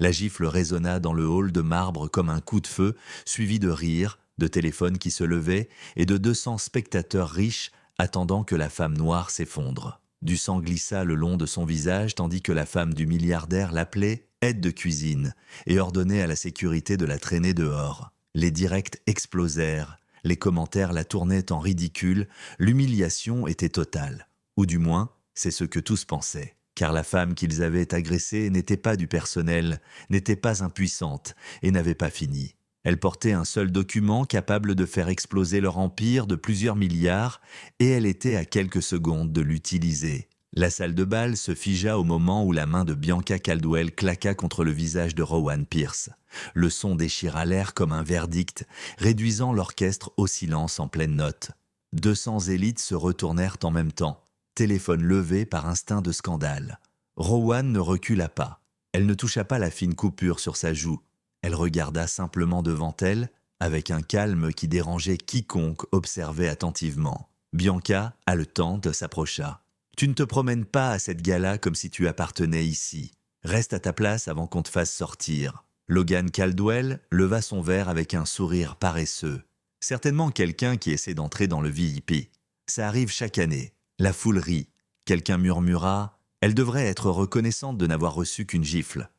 La gifle résonna dans le hall de marbre comme un coup de feu, suivi de rires, de téléphones qui se levaient et de 200 spectateurs riches attendant que la femme noire s'effondre. Du sang glissa le long de son visage tandis que la femme du milliardaire l'appelait aide de cuisine et ordonnait à la sécurité de la traîner dehors. Les directs explosèrent, les commentaires la tournaient en ridicule, l'humiliation était totale. Ou du moins, c'est ce que tous pensaient. Car la femme qu'ils avaient agressée n'était pas du personnel, n'était pas impuissante et n'avait pas fini. Elle portait un seul document capable de faire exploser leur empire de plusieurs milliards et elle était à quelques secondes de l'utiliser. La salle de bal se figea au moment où la main de Bianca Caldwell claqua contre le visage de Rowan Pierce. Le son déchira l'air comme un verdict, réduisant l'orchestre au silence en pleine note. 200 élites se retournèrent en même temps, téléphone levé par instinct de scandale. Rowan ne recula pas. Elle ne toucha pas la fine coupure sur sa joue. Elle regarda simplement devant elle, avec un calme qui dérangeait quiconque observait attentivement. Bianca, haletante, s'approcha. « Tu ne te promènes pas à cette gala comme si tu appartenais ici. Reste à ta place avant qu'on te fasse sortir. » Logan Caldwell leva son verre avec un sourire paresseux. Certainement quelqu'un qui essaie d'entrer dans le VIP. Ça arrive chaque année. La foule rit. Quelqu'un murmura « Elle devrait être reconnaissante de n'avoir reçu qu'une gifle. »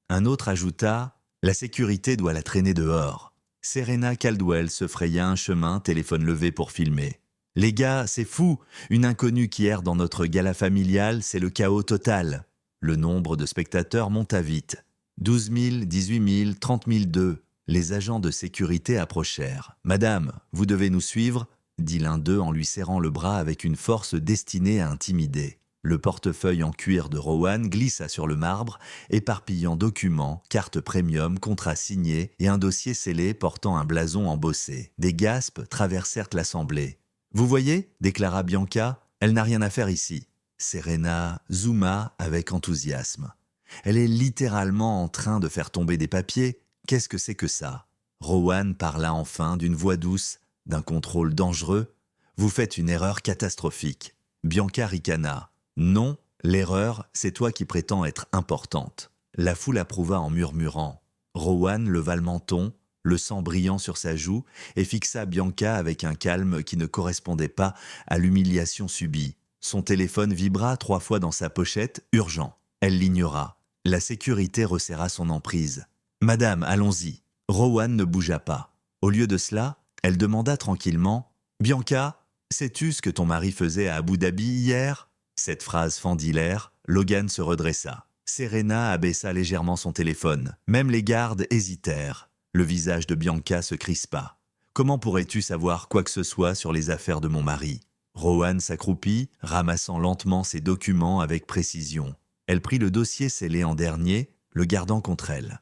Un autre ajouta « La sécurité doit la traîner dehors. » Serena Caldwell se fraya un chemin, téléphone levé pour filmer. « Les gars, c'est fou. Une inconnue qui erre dans notre gala familial, c'est le chaos total. » Le nombre de spectateurs monta vite. 12 000, 18 000, 30 002. Les agents de sécurité approchèrent. « Madame, vous devez nous suivre ?» dit l'un d'eux en lui serrant le bras avec une force destinée à intimider. Le portefeuille en cuir de Rowan glissa sur le marbre, éparpillant documents, cartes premium, contrats signés et un dossier scellé portant un blason embossé. Des gaspes traversèrent l'assemblée. « Vous voyez » déclara Bianca, « elle n'a rien à faire ici. » Serena zooma avec enthousiasme. « Elle est littéralement en train de faire tomber des papiers. Qu'est-ce que c'est que ça ?» Rowan parla enfin d'une voix douce, d'un contrôle dangereux. « Vous faites une erreur catastrophique. » Bianca ricana. « Non, l'erreur, c'est toi qui prétends être importante. » La foule approuva en murmurant. Rowan leva le menton, le sang brillant sur sa joue, et fixa Bianca avec un calme qui ne correspondait pas à l'humiliation subie. Son téléphone vibra 3 fois dans sa pochette, urgent. Elle l'ignora. La sécurité resserra son emprise. « Madame, allons-y. » Rowan ne bougea pas. Au lieu de cela, elle demanda tranquillement « Bianca, sais-tu ce que ton mari faisait à Abu Dhabi hier ?» Cette phrase fendit l'air, Logan se redressa. Serena abaissa légèrement son téléphone. Même les gardes hésitèrent. Le visage de Bianca se crispa. « Comment pourrais-tu savoir quoi que ce soit sur les affaires de mon mari ?» Rowan s'accroupit, ramassant lentement ses documents avec précision. Elle prit le dossier scellé en dernier, le gardant contre elle.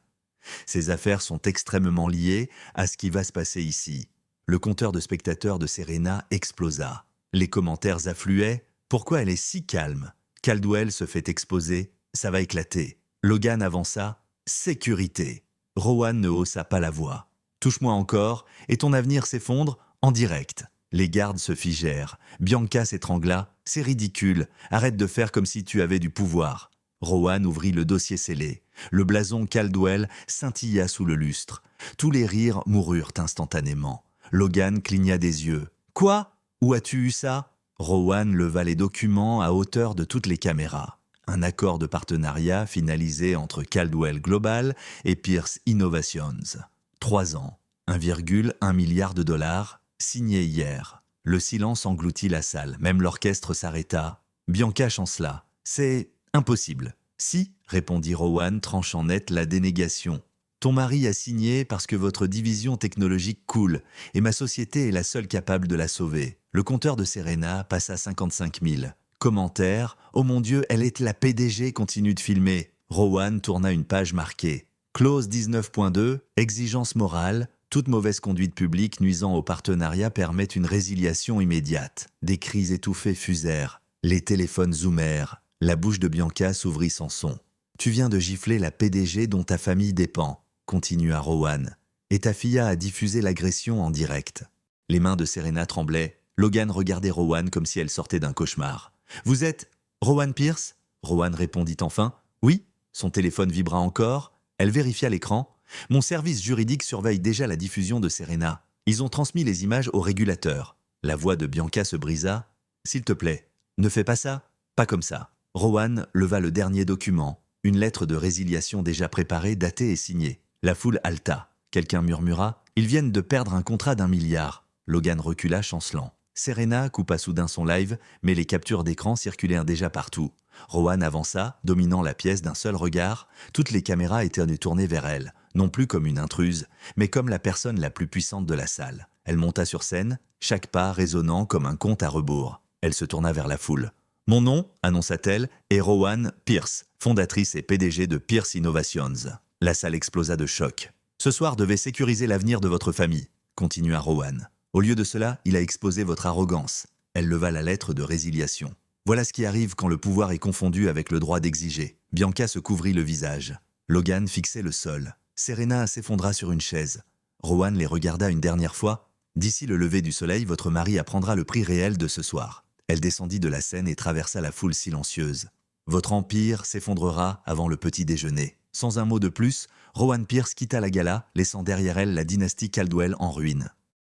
Ces affaires sont extrêmement liées à ce qui va se passer ici. Le compteur de spectateurs de Serena explosa. Les commentaires affluaient. Pourquoi elle est si calme? Caldwell se fait exposer. Ça va éclater. Logan avança. Sécurité. Rowan ne haussa pas la voix. Touche-moi encore et ton avenir s'effondre en direct. Les gardes se figèrent. Bianca s'étrangla. C'est ridicule. Arrête de faire comme si tu avais du pouvoir. Rowan ouvrit le dossier scellé. Le blason Caldwell scintilla sous le lustre. Tous les rires moururent instantanément. Logan cligna des yeux. « Quoi? Où as-tu eu ça ?» Rowan leva les documents à hauteur de toutes les caméras. Un accord de partenariat finalisé entre Caldwell Global et Pierce Innovations. 3 ans, 1,1 milliard de dollars, signé hier. Le silence engloutit la salle, même l'orchestre s'arrêta. Bianca chancela. « C'est impossible. » « Si, répondit Rowan, tranchant net la dénégation. Ton mari a signé parce que votre division technologique coule et ma société est la seule capable de la sauver. Le compteur de Serena passe à 55 000. Commentaire. Oh mon Dieu, elle est la PDG, continue de filmer. Rowan tourna une page marquée. Clause 19.2, exigence morale. Toute mauvaise conduite publique nuisant au partenariat permet une résiliation immédiate. Des cris étouffés fusèrent. Les téléphones zoomèrent. La bouche de Bianca s'ouvrit sans son. « Tu viens de gifler la PDG dont ta famille dépend, » continua Rowan. « Et ta fille a diffusé l'agression en direct. » Les mains de Serena tremblaient. Logan regardait Rowan comme si elle sortait d'un cauchemar. « Vous êtes Rowan Pierce ?» Rowan répondit enfin. « Oui ?» Son téléphone vibra encore. Elle vérifia l'écran. Mon service juridique surveille déjà la diffusion de Serena. Ils ont transmis les images au régulateur. La voix de Bianca se brisa. S'il te plaît, ne fais pas ça, pas comme ça. Rowan leva le dernier document, une lettre de résiliation déjà préparée, datée et signée. La foule haleta. Quelqu'un murmura. Ils viennent de perdre un contrat d'1 milliard. Logan recula chancelant. Serena coupa soudain son live, mais les captures d'écran circulèrent déjà partout. Rowan avança, dominant la pièce d'un seul regard. Toutes les caméras étaient tournées vers elle, non plus comme une intruse, mais comme la personne la plus puissante de la salle. Elle monta sur scène, chaque pas résonnant comme un compte à rebours. Elle se tourna vers la foule. « Mon nom, annonça-t-elle, est Rowan Pierce, fondatrice et PDG de Pierce Innovations. » La salle explosa de choc. « Ce soir devait sécuriser l'avenir de votre famille, » continua Rowan. « Au lieu de cela, il a exposé votre arrogance. » Elle leva la lettre de résiliation. Voilà ce qui arrive quand le pouvoir est confondu avec le droit d'exiger. Bianca se couvrit le visage. Logan fixait le sol. Serena s'effondra sur une chaise. Rowan les regarda une dernière fois. « D'ici le lever du soleil, votre mari apprendra le prix réel de ce soir. » Elle descendit de la scène et traversa la foule silencieuse. « Votre empire s'effondrera avant le petit déjeuner. » Sans un mot de plus, Rowan Pierce quitta la gala, laissant derrière elle la dynastie Caldwell en ruine.